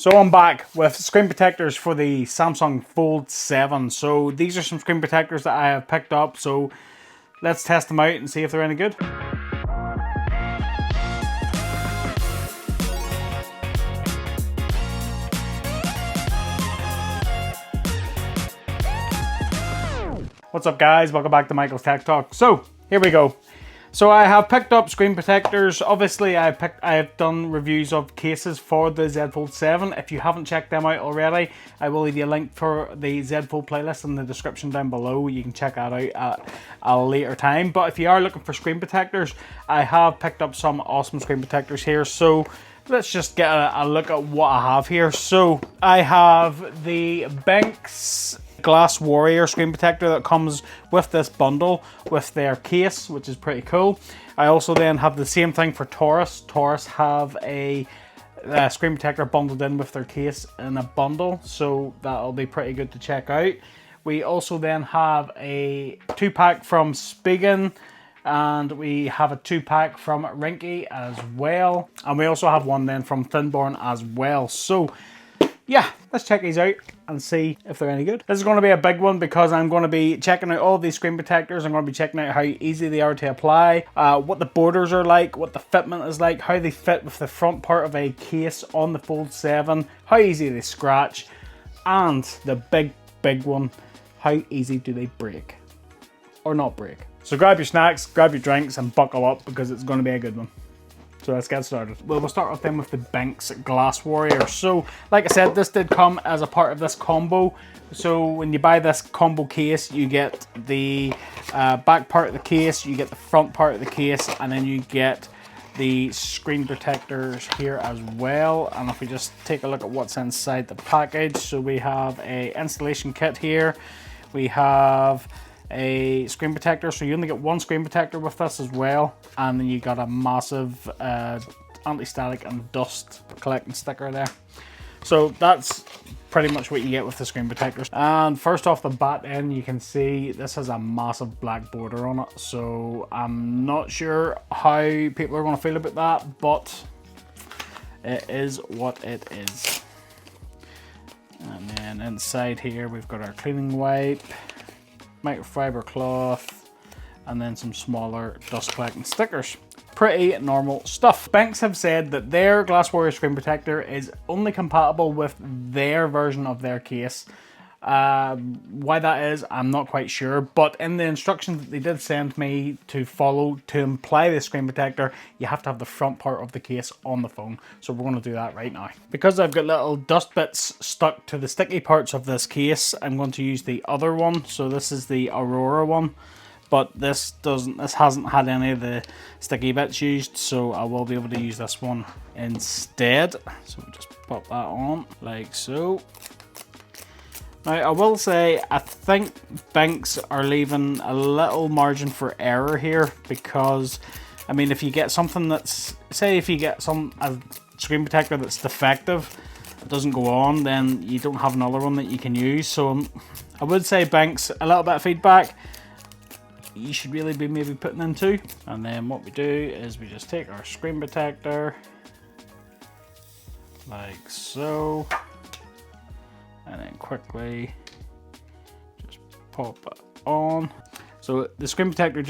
So I'm back with screen protectors for the Samsung Fold 7. So these are some screen protectors that I have picked up. So let's test them out and see if they're any good. What's up guys, welcome back to Michael's Tech Talk. So here we go. So I have picked up screen protectors. Obviously I have done reviews of cases for the Z Fold 7. If you haven't checked them out already, I will leave you a link for the Z Fold playlist in the description down below. You can check that out at a later time. But if you are looking for screen protectors, I have picked up some awesome screen protectors here. So let's just get a look at what I have here. So I have the Benks Glass Warrior screen protector that comes with this bundle with their case, which is pretty cool. I also then have the same thing for Torras. Torras have a screen protector bundled in with their case in a bundle, so that'll be pretty good to check out. We also then have a 2-pack from Spigen, and we have a 2-pack from Ringke as well, and we also have one then from Thinborne as well. So yeah, let's check these out and see if they're any good. This is going to be a big one because I'm going to be checking out all these screen protectors. I'm going to be checking out how easy they are to apply, what the borders are like, what the fitment is like, how they fit with the front part of a case on the Fold 7, how easy they scratch, and the big one, how easy do they break or not break. So grab your snacks, grab your drinks and buckle up because it's going to be a good one. So let's get started. Well, we'll start off then with the Benks Glass Warrior. So, like I said, this did come as a part of this combo. So when you buy this combo case, you get the back part of the case, you get the front part of the case, and then you get the screen protectors here as well. And if we just take a look at what's inside the package, so we have a installation kit here. We have a screen protector, so you only get one screen protector with this as well, and then you got a massive anti-static and dust collecting sticker there. So that's pretty much what you get with the screen protectors. And first off the bat then, you can see this has a massive black border on it, so I'm not sure how people are going to feel about that, but it is what it is. And then inside here we've got our cleaning wipe, microfiber cloth, and then some smaller dust collecting stickers. Pretty normal stuff. Benks have said that their Glass Warrior screen protector is only compatible with their version of their case. Why that is, I'm not quite sure, but in the instructions that they did send me to follow to apply the screen protector, you have to have the front part of the case on the phone. So we're going to do that right now. Because I've got little dust bits stuck to the sticky parts of this case, I'm going to use the other one. So this is the Aurora one, but this hasn't had any of the sticky bits used, so I will be able to use this one instead. So we'll just pop that on like so. Now, I will say, I think Benks are leaving a little margin for error here because, I mean, if you get something that's, say if you get a screen protector that's defective, it doesn't go on, then you don't have another one that you can use. So I would say Benks, a little bit of feedback, you should really be maybe putting in two. And then what we do is we just take our screen protector, like so. And then quickly just pop it on. So the screen protector,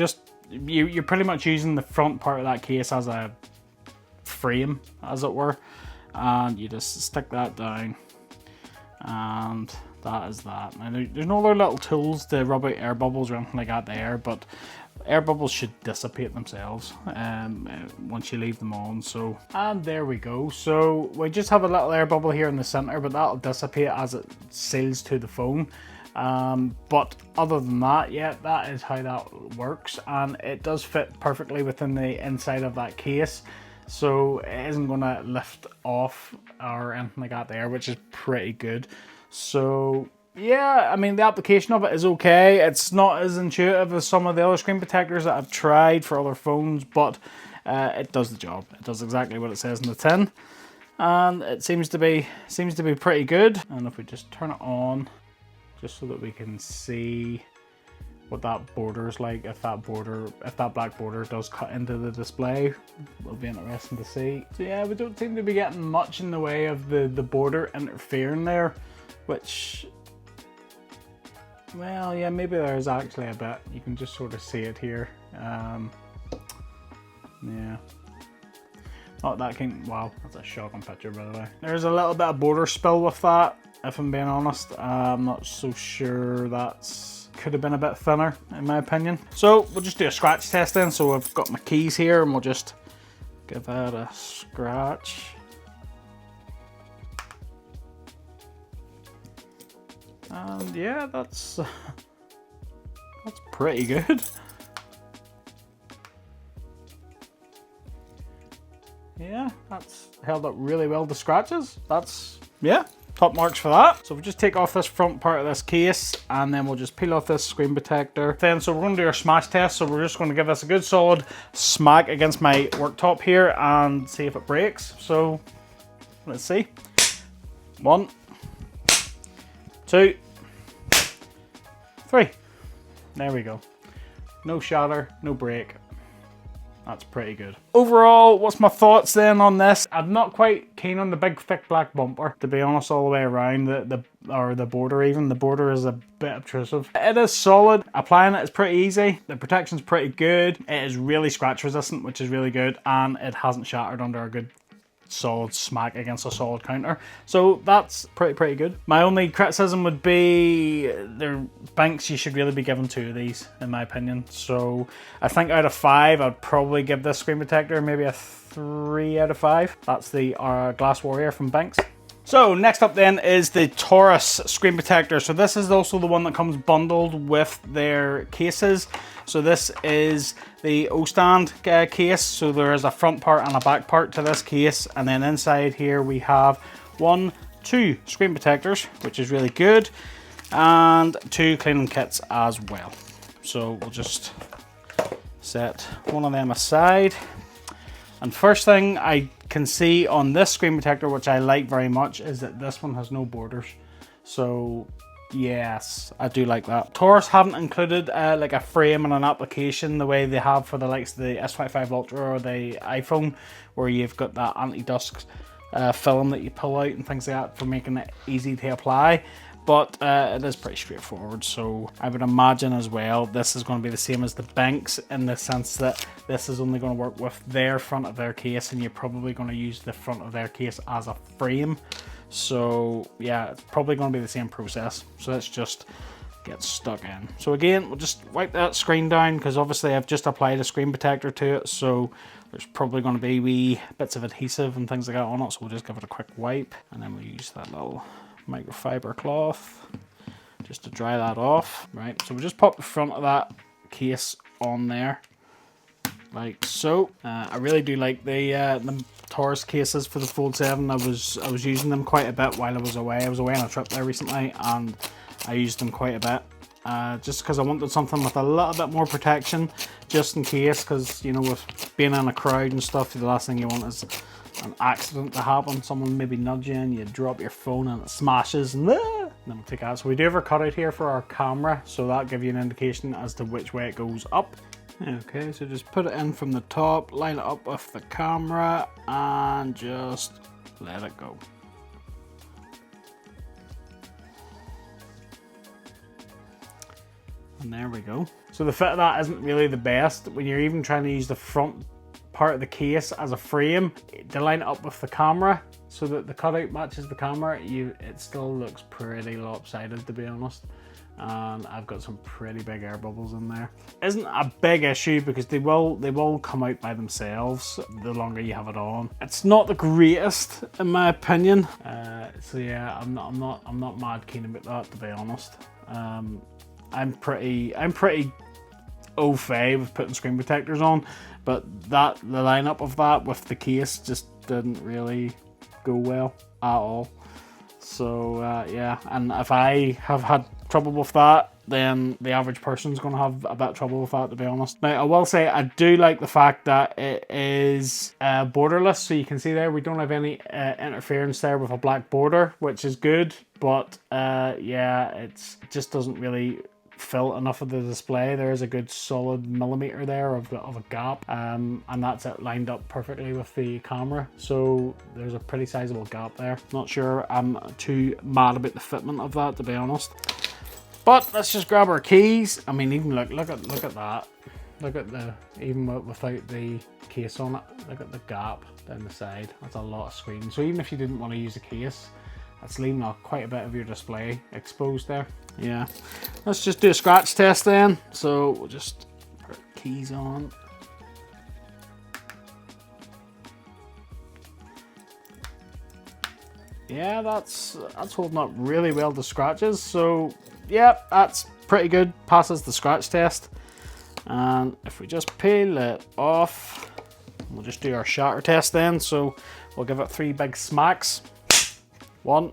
you're pretty much using the front part of that case as a frame, as it were. And you just stick that down. And that is that. Now there's no other little tools to rub out air bubbles or anything like that there, but air bubbles should dissipate themselves once you leave them on. So, and there we go. So we just have a little air bubble here in the center, but that'll dissipate as it seals to the phone. But other than that, yeah, that is how that works, and it does fit perfectly within the inside of that case. So it isn't going to lift off or anything like that there, which is pretty good. So yeah, I mean, the application of it is okay. It's not as intuitive as some of the other screen protectors that I've tried for other phones, but it does the job. It does exactly what it says in the tin, and it seems to be pretty good. And if we just turn it on, just so that we can see what that border is like, if that black border does cut into the display. It'll be interesting to see. So yeah, we don't seem to be getting much in the way of the border interfering there, which, well, yeah, maybe there's actually a bit. You can just sort of see it here. Yeah. Oh, that came, wow, that's a shocking picture, by the way. There's a little bit of border spill with that, if I'm being honest. I'm not so sure that's, could have been a bit thinner, in my opinion. So we'll just do a scratch test then. So I've got my keys here and we'll just give that a scratch. And yeah, that's pretty good. Yeah, that's held up really well to scratches. That's, yeah, top marks for that. So we'll just take off this front part of this case and then we'll just peel off this screen protector. Then, so we're going to do our smash test. So we're just going to give this a good solid smack against my worktop here and see if it breaks. So let's see. 1, 2, 3. There we go. No shatter, no break. That's pretty good. Overall, what's my thoughts then on this? I'm not quite keen on the big thick black bumper, to be honest, all the way around. The border even. The border is a bit obtrusive. It is solid. Applying it is pretty easy. The protection's pretty good. It is really scratch resistant, which is really good. And it hasn't shattered under a good solid smack against a solid counter. So that's pretty good. My only criticism would be their Benks. You should really be given 2 of these, in my opinion. So I think out of 5, I'd probably give this screen protector maybe a 3 out of 5. That's the Glass Warrior from Benks. So next up then is the Torras screen protector. So this is also the one that comes bundled with their cases. So this is the O-stand case. So there is a front part and a back part to this case. And then inside here we have 1, 2 screen protectors, which is really good. And 2 cleaning kits as well. So we'll just set one of them aside. And first thing I can see on this screen protector, which I like very much, is that this one has no borders. So yes, I do like that. Torras haven't included like a frame and an application the way they have for the likes of the S25 Ultra or the iPhone, where you've got that anti-dust film that you pull out and things like that for making it easy to apply. But it is pretty straightforward, so I would imagine as well this is going to be the same as the Benks, in the sense that this is only going to work with their front of their case, and you're probably going to use the front of their case as a frame. So yeah, it's probably going to be the same process. So let's just get stuck in. So again, we'll just wipe that screen down, because obviously I've just applied a screen protector to it, so there's probably going to be wee bits of adhesive and things like that on it. So we'll just give it a quick wipe, and then we'll use that little microfiber cloth just to dry that off. Right, so we'll just pop the front of that case on there like so. I really do like the Torras cases for the Fold 7. I was using them quite a bit while I was away. I was away on a trip there recently and I used them quite a bit. Just because I wanted something with a little bit more protection, just in case, because you know, with being in a crowd and stuff, the last thing you want is an accident to happen. Someone maybe nudge you and you drop your phone and it smashes, and then we'll take out. So we do have a cutout here for our camera, so that'll give you an indication as to which way it goes up. Okay, so just put it in from the top, line it up with the camera, and just let it go. And there we go. So the fit of that isn't really the best when you're even trying to use the front part of the case as a frame to line it up with the camera so that the cutout matches the camera. It still looks pretty lopsided, to be honest. And I've got some pretty big air bubbles in there. Isn't a big issue because they will come out by themselves the longer you have it on. It's not the greatest in my opinion. So yeah, I'm not mad keen about that, to be honest. I'm pretty au fait with putting screen protectors on, but the lineup of that with the case just didn't really go well at all. So yeah, and if I have had trouble with that, then the average person's going to have a bit of trouble with that, to be honest. Now, I will say I do like the fact that it is borderless, so you can see there we don't have any interference there with a black border, which is good, but yeah, it just doesn't really fill enough of the display. There is a good solid millimeter there of a gap, and that's it lined up perfectly with the camera. So there's a pretty sizable gap there. Not sure I'm too mad about the fitment of that, to be honest. But let's just grab our keys. I mean, even look at that. Look at even without the case on it, look at the gap down the side. That's a lot of screen. So even if you didn't want to use a case, that's leaving quite a bit of your display exposed there. Yeah. Let's just do a scratch test then. So we'll just put keys on. Yeah, that's holding up really well to scratches. So yeah, that's pretty good. Passes the scratch test. And if we just peel it off, we'll just do our shatter test then. So we'll give it 3 big smacks. 1,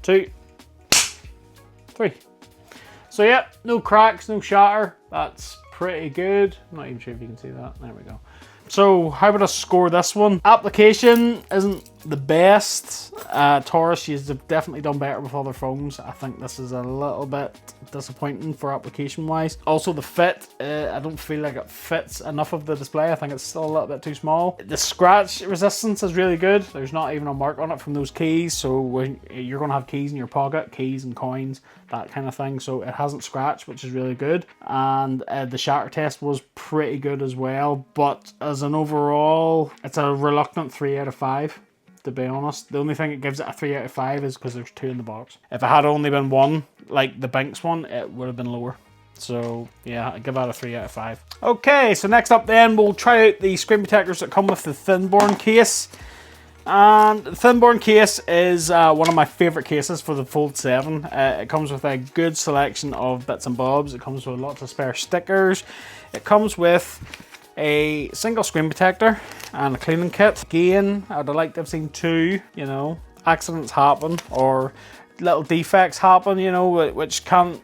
2, 3. So yeah, no cracks, no shatter. That's pretty good. I'm not even sure if you can see that. There we go. So how would I score this one? Application isn't the best. Torras, she's definitely done better with other phones. I think this is a little bit disappointing for application wise. Also the fit, I don't feel like it fits enough of the display. I think it's still a little bit too small. The scratch resistance is really good. There's not even a mark on it from those keys. So when you're gonna have keys in your pocket, keys and coins, that kind of thing. So it hasn't scratched, which is really good. And the shatter test was pretty good as well. But as an overall, it's a reluctant 3 out of 5. To be honest, the only thing it gives it a 3 out of 5 is because there's 2 in the box. If it had only been 1, like the Benks one, it would have been lower. So yeah, I'd give that a 3 out of 5. Okay, so next up then, we'll try out the screen protectors that come with the Thinborne case. And the Thinborne case is one of my favourite cases for the Fold 7. It comes with a good selection of bits and bobs. It comes with lots of spare stickers. It comes with a single screen protector and a cleaning kit. Again, I'd like to have seen 2, you know. Accidents happen or little defects happen, you know, which can't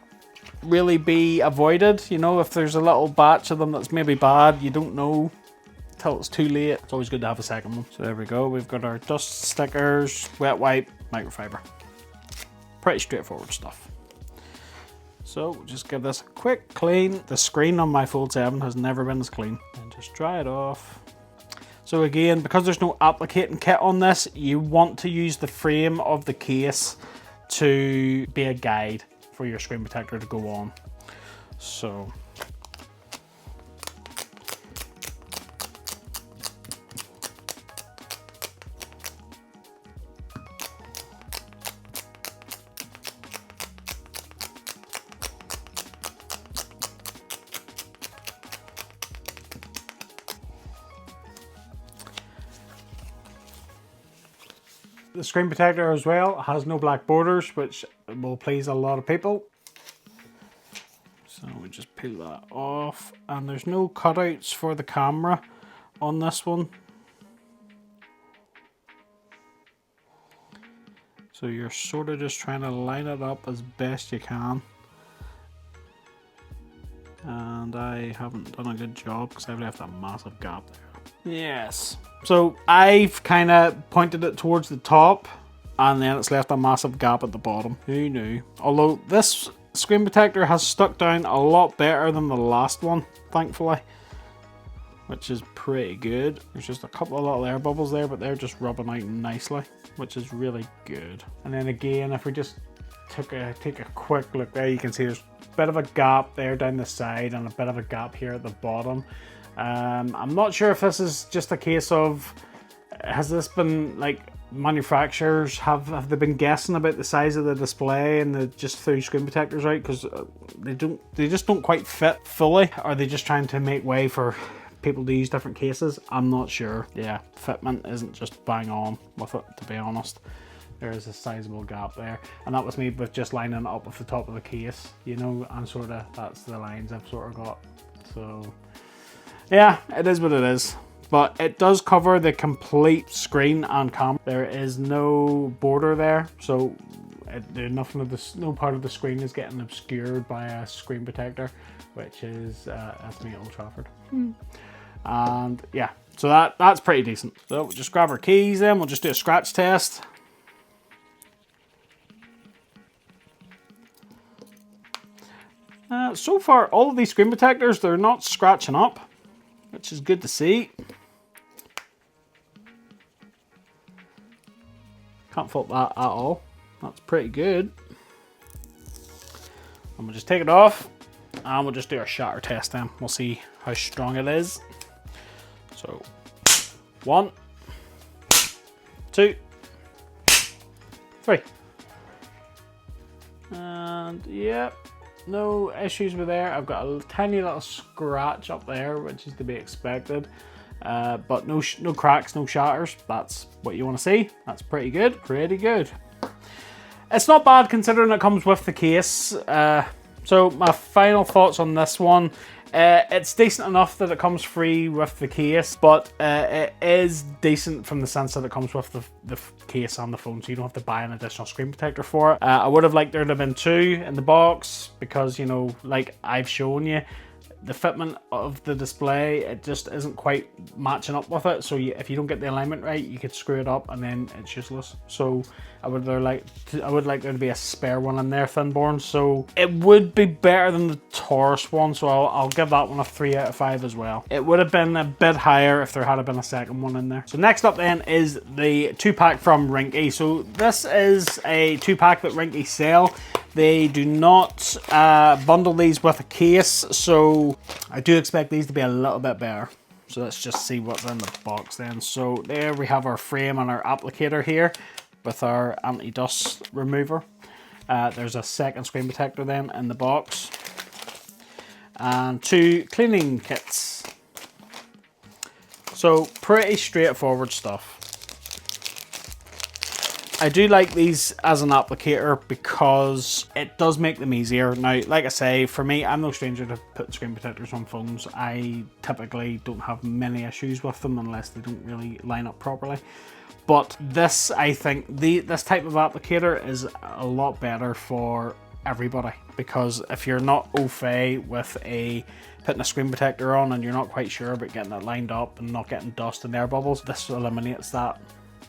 really be avoided. You know, if there's a little batch of them that's maybe bad, you don't know till it's too late. It's always good to have a second one. So there we go. We've got our dust stickers, wet wipe, microfiber. Pretty straightforward stuff. So just give this a quick clean. The screen on my Fold 7 has never been as clean. And just dry it off. So again, because there's no applicating kit on this, you want to use the frame of the case to be a guide for your screen protector to go on. So the screen protector as well has no black borders, which will please a lot of people. So we just peel that off, and there's no cutouts for the camera on this one. So you're sort of just trying to line it up as best you can. And I haven't done a good job because I've left a massive gap there. Yes. So I've kind of pointed it towards the top, and then it's left a massive gap at the bottom. Who knew? Although this screen protector has stuck down a lot better than the last one, thankfully, which is pretty good. There's just a couple of little air bubbles there, but they're just rubbing out nicely, which is really good. And then again, if we just take a quick look there, you can see there's a bit of a gap there down the side and a bit of a gap here at the bottom. I'm not sure if this is just a case of, has this been like manufacturers have they been guessing about the size of the display and they just threw screen protectors out because they just don't quite fit fully? Are they just trying to make way for people to use different cases? I'm not sure. Yeah, fitment isn't just bang on with it, to be honest. There is a sizable gap there, and that was me with just lining it up with the top of the case, you know, and sort of that's the lines I've sort of got. So yeah, it is what it is. But it does cover the complete screen and camera. There is no border there, so no part of the screen is getting obscured by a screen protector, which is that's me at Old Trafford. And yeah, so that's pretty decent. So we'll just grab our keys then, we'll just do a scratch test. So far, all of these screen protectors, they're not scratching up, which is good to see. Can't fault that at all. That's pretty good. And we'll just take it off, and we'll just do our shatter test then. We'll see how strong it is. So, 1, 2, 3. And yeah, no issues with there. I've got a tiny little scratch up there, which is to be expected. But no cracks, no shatters. That's what you want to see. That's pretty good. Pretty good. It's not bad considering it comes with the case. So my final thoughts on this one. It's decent enough that it comes free with the case, but it is decent from the sense that it comes with the case and the phone, so you don't have to buy an additional screen protector for it. I would have liked there to have been 2 in the box because, you know, like I've shown you, the fitment of the display, it just isn't quite matching up with it. So if you don't get the alignment right, you could screw it up and then it's useless. So I would like there to be a spare one in there, Thinborne. So it would be better than the Torras one. So I'll give that one a 3 out of 5 as well. It would have been a bit higher if there had been a second one in there. So next up then is the 2-pack from Ringke. So this is a 2-pack that Ringke sell. They do not bundle these with a case, so I do expect these to be a little bit better. So let's just see what's in the box then. So there we have our frame and our applicator here with our anti-dust remover. There's a second screen protector then in the box. And 2 cleaning kits. So pretty straightforward stuff. I do like these as an applicator because it does make them easier. Now, like I say, for me, I'm no stranger to putting screen protectors on phones. I typically don't have many issues with them unless they don't really line up properly. But this, I think, this type of applicator is a lot better for everybody, because if you're not au fait with putting a screen protector on and you're not quite sure about getting it lined up and not getting dust and air bubbles, this eliminates that.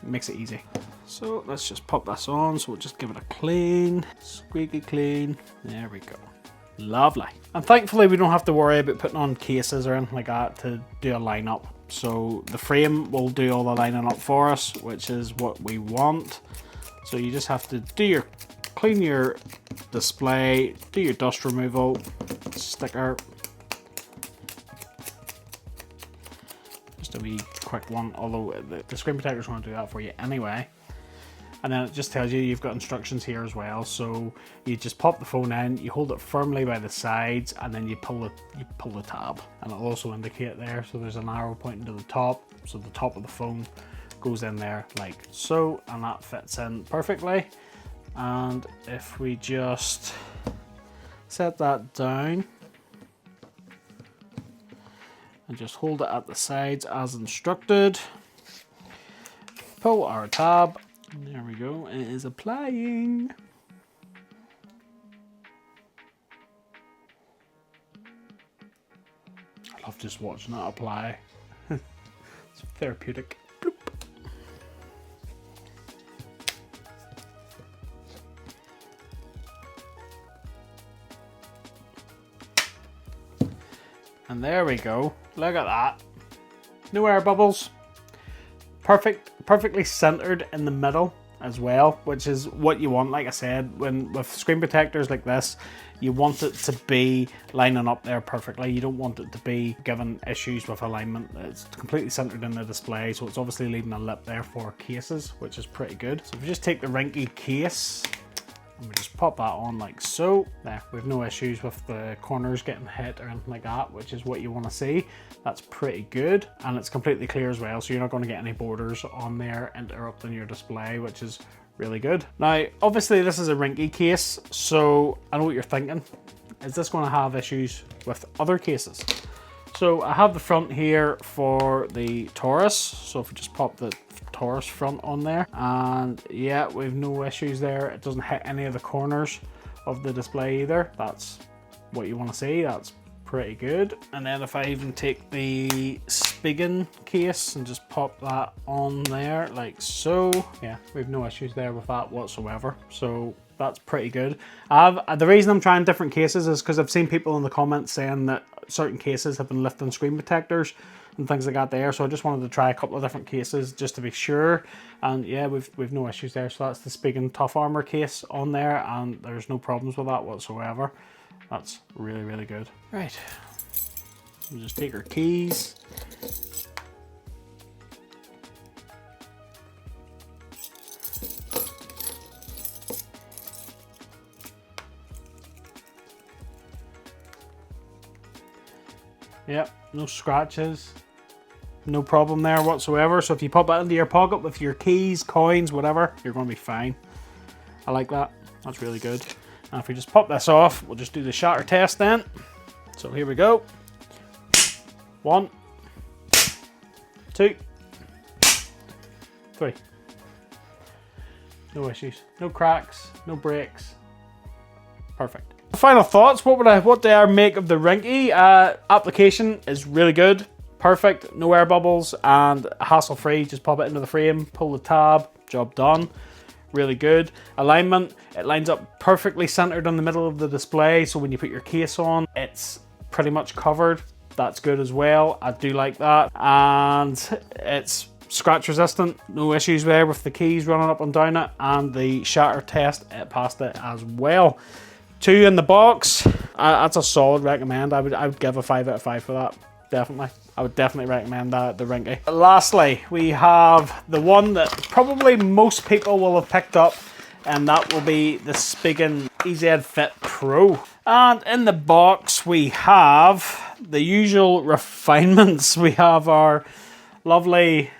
It makes it easy. So let's just pop this on. So we'll just give it a clean, squeaky clean. There we go. Lovely. And thankfully we don't have to worry about putting on cases or anything like that to do a lineup. So the frame will do all the lining up for us, which is what we want. So you just have to clean your display, do your dust removal, sticker. Just a wee quick one, although the screen protectors want to do that for you anyway. And then it just tells you you've got instructions here as well. So you just pop the phone in, you hold it firmly by the sides, and then you pull the tab, and it'll also indicate there. So there's an arrow pointing to the top, so the top of the phone goes in there like so, and that fits in perfectly. And if we just set that down and just hold it at the sides as instructed, pull our tab. There we go, it is applying. I love just watching that apply. It's therapeutic. Bloop. And there we go, look at that. No air bubbles. Perfectly centered in the middle as well, which is what you want. Like I said, with screen protectors like this, you want it to be lining up there perfectly. You don't want it to be given issues with alignment. It's completely centered in the display, so it's obviously leaving a lip there for cases, which is pretty good. So if we just take the Ringke case and we just pop that on like so, there, we have no issues with the corners getting hit or anything like that, which is what you want to see. That's pretty good, and it's completely clear as well, so you're not going to get any borders on there interrupting your display, which is really good. Now, obviously this is a Ringke case, so I know what you're thinking. Is this going to have issues with other cases? So I have the front here for the Torras, so if we just pop the Torras front on there, and yeah, we've no issues there. It doesn't hit any of the corners of the display either. That's what you want to see. That's pretty good. And then if I even take the Spigen case and just pop that on there like so. Yeah, we have no issues there with that whatsoever. So that's pretty good. The reason I'm trying different cases is because I've seen people in the comments saying that certain cases have been lifting screen protectors and things like that there. So I just wanted to try a couple of different cases just to be sure. And yeah, we've no issues there. So that's the Spigen Tough Armor case on there, and there's no problems with that whatsoever. That's really, really good. Right. We'll just take our keys. Yep, no scratches. No problem there whatsoever. So if you pop that into your pocket with your keys, coins, whatever, you're going to be fine. I like that. That's really good. And if we just pop this off, we'll just do the shatter test then. So here we go. 1, 2, 3. No issues. No cracks. No breaks. Perfect. Final thoughts. What do I make of the Ringke? Application is really good. Perfect. No air bubbles and hassle free. Just pop it into the frame, pull the tab, job done. Really good. Alignment, it lines up perfectly centered on the middle of the display, so when you put your case on, it's pretty much covered. That's good as well. I do like that. And it's scratch resistant. No issues there with the keys running up and down it. And the shatter test, it passed it as well. 2 in the box. That's a solid recommend. I would give a 5 out of 5 for that. Definitely. I would definitely recommend that, the Ringke. Lastly, we have the one that probably most people will have picked up, and that will be the Spigen EZ Fit Pro. And in the box we have the usual refinements. We have our lovely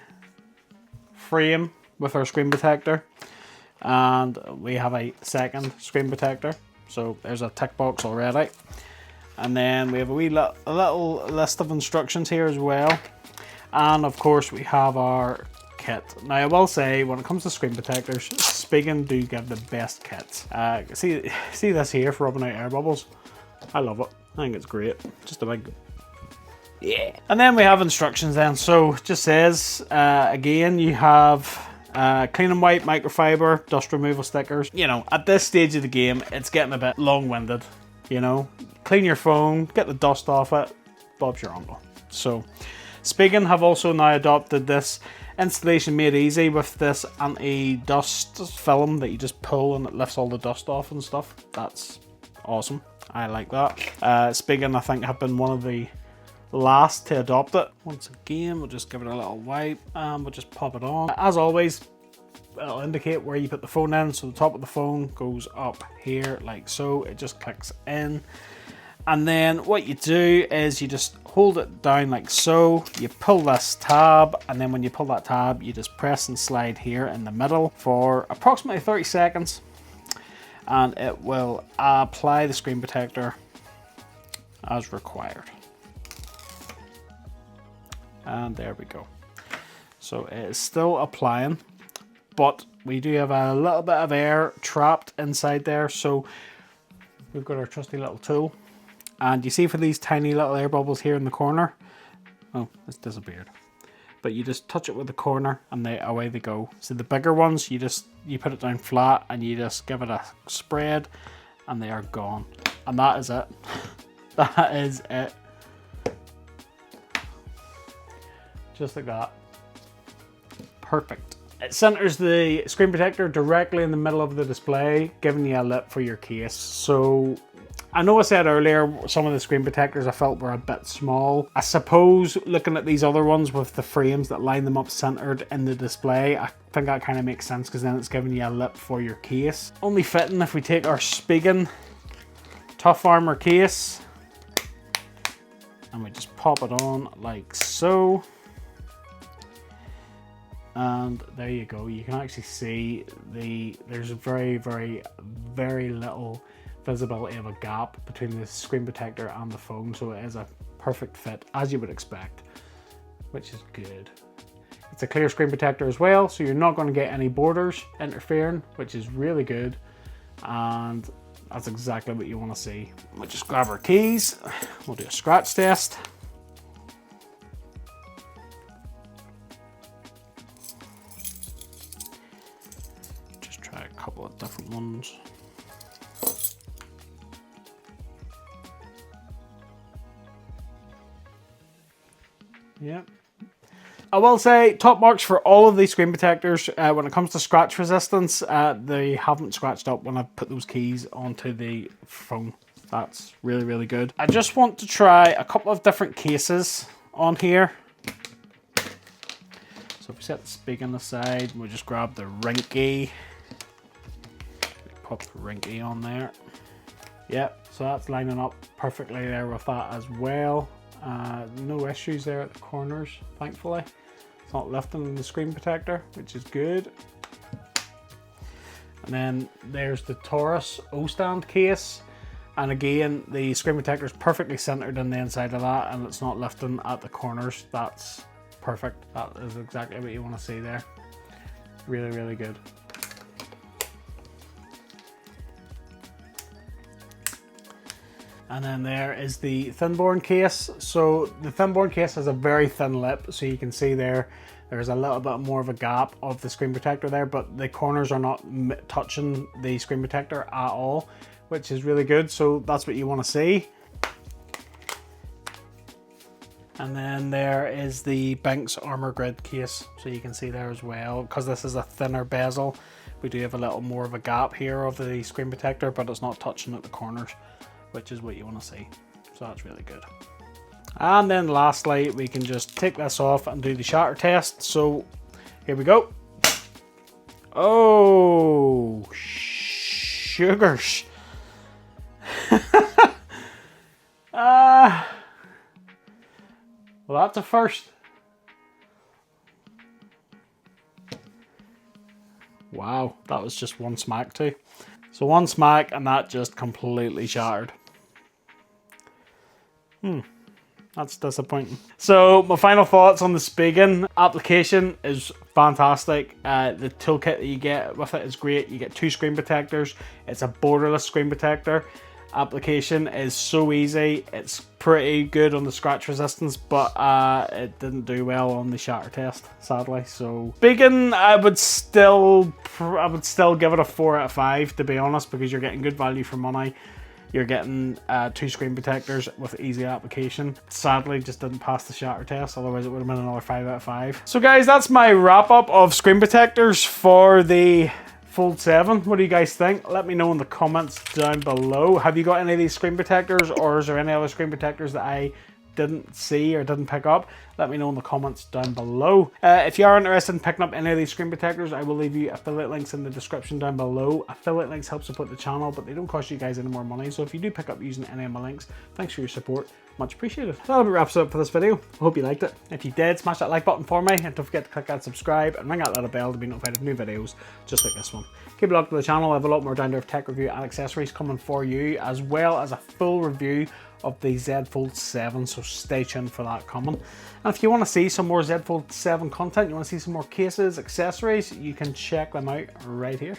frame with our screen protector, and we have a second screen protector. So there's a tick box already. And then we have a little list of instructions here as well. And of course we have our kit. Now I will say, when it comes to screen protectors, Spigen do give the best kits. See this here for rubbing out air bubbles? I love it. I think it's great. Just a big... yeah. And then we have instructions then. So it just says, again, you have clean and wipe, microfiber, dust removal stickers. You know, at this stage of the game, it's getting a bit long-winded, you know. Clean your phone, get the dust off it, Bob's your uncle. So, Spigen have also now adopted this installation made easy with this anti-dust film that you just pull and it lifts all the dust off and stuff. That's awesome. I like that. Spigen, I think, have been one of the last to adopt it. Once again, we'll just give it a little wipe and we'll just pop it on. As always, it'll indicate where you put the phone in. So the top of the phone goes up here like so. It just clicks in. And then what you do is you just hold it down like so. You pull this tab, and then when you pull that tab, you just press and slide here in the middle for approximately 30 seconds. And it will apply the screen protector as required. And there we go. So it is still applying, but we do have a little bit of air trapped inside there. So we've got our trusty little tool. And you see for these tiny little air bubbles here in the corner, oh, it's disappeared. But you just touch it with the corner and away they go. So the bigger ones, you put it down flat and you just give it a spread and they are gone. And that is it. That is it. Just like that. Perfect. It centers the screen protector directly in the middle of the display, giving you a lip for your case. So I know I said earlier some of the screen protectors I felt were a bit small. I suppose looking at these other ones with the frames that line them up centered in the display, I think that kind of makes sense because then it's giving you a lip for your case. Only fitting if we take our Spigen Tough Armor case and we just pop it on like so. And there you go. You can actually see there's very, very, very little visibility of a gap between the screen protector and the phone, so it is a perfect fit as you would expect, which is good. It's a clear screen protector as well, so you're not going to get any borders interfering, which is really good, and that's exactly what you want to see. We'll just grab our keys, we'll do a scratch test. couple of different ones. Yeah. I will say top marks for all of these screen protectors. When it comes to scratch resistance, they haven't scratched up when I put those keys onto the phone. That's really, really good. I just want to try a couple of different cases on here. So if we set the Spigen aside, we'll just grab the Ringke. Pop the Ringke on there. Yep, so that's lining up perfectly there with that as well. No issues there at the corners, thankfully. It's not lifting the screen protector, which is good. And then there's the Torras O-stand case. And again, the screen protector is perfectly centered on the inside of that, and it's not lifting at the corners. That's perfect. That is exactly what you want to see there. Really, really good. And then there is the Thinborne case. So the Thinborne case has a very thin lip, so you can see there's a little bit more of a gap of the screen protector there, but the corners are not touching the screen protector at all, which is really good. So that's what you want to see. And then there is the Benks armor grid case, so you can see there as well, because this is a thinner bezel. We do have a little more of a gap here of the screen protector, but it's not touching at the corners, which is what you want to see. So that's really good. And then lastly, we can just take this off and do the shatter test. So here we go. Oh, sugars. Well, that's a first. Wow, that was just one smack too. So one smack and that just completely shattered. That's disappointing. So my final thoughts on the Spigen application is fantastic. The toolkit that you get with it is great. You get 2 screen protectors. It's a borderless screen protector. Application is so easy. It's pretty good on the scratch resistance, but it didn't do well on the shatter test, sadly. So Spigen, I would still give it a 4 out of 5, to be honest, because you're getting good value for money. You're getting 2 screen protectors with easy application. Sadly, just didn't pass the shatter test, otherwise it would have been another 5 out of 5. So guys, that's my wrap up of screen protectors for the Fold 7. What do you guys think? Let me know in the comments down below. Have you got any of these screen protectors, or is there any other screen protectors that I didn't see or didn't pick up? Let me know in the comments down below. If you are interested in picking up any of these screen protectors, I will leave you affiliate links in the description down below. Affiliate links help support the channel, but they don't cost you guys any more money. So if you do pick up using any of my links, thanks for your support. Much appreciated. That wraps it up for this video. I hope you liked it. If you did, smash that like button for me, and don't forget to click that subscribe and ring that little bell to be notified of new videos just like this one. Keep it locked to the channel. I have a lot more down there tech review and accessories coming for you, as well as a full review of the Z Fold 7, so stay tuned for that coming. And if you want to see some more Z Fold 7 content, you want to see some more cases, accessories, you can check them out right here.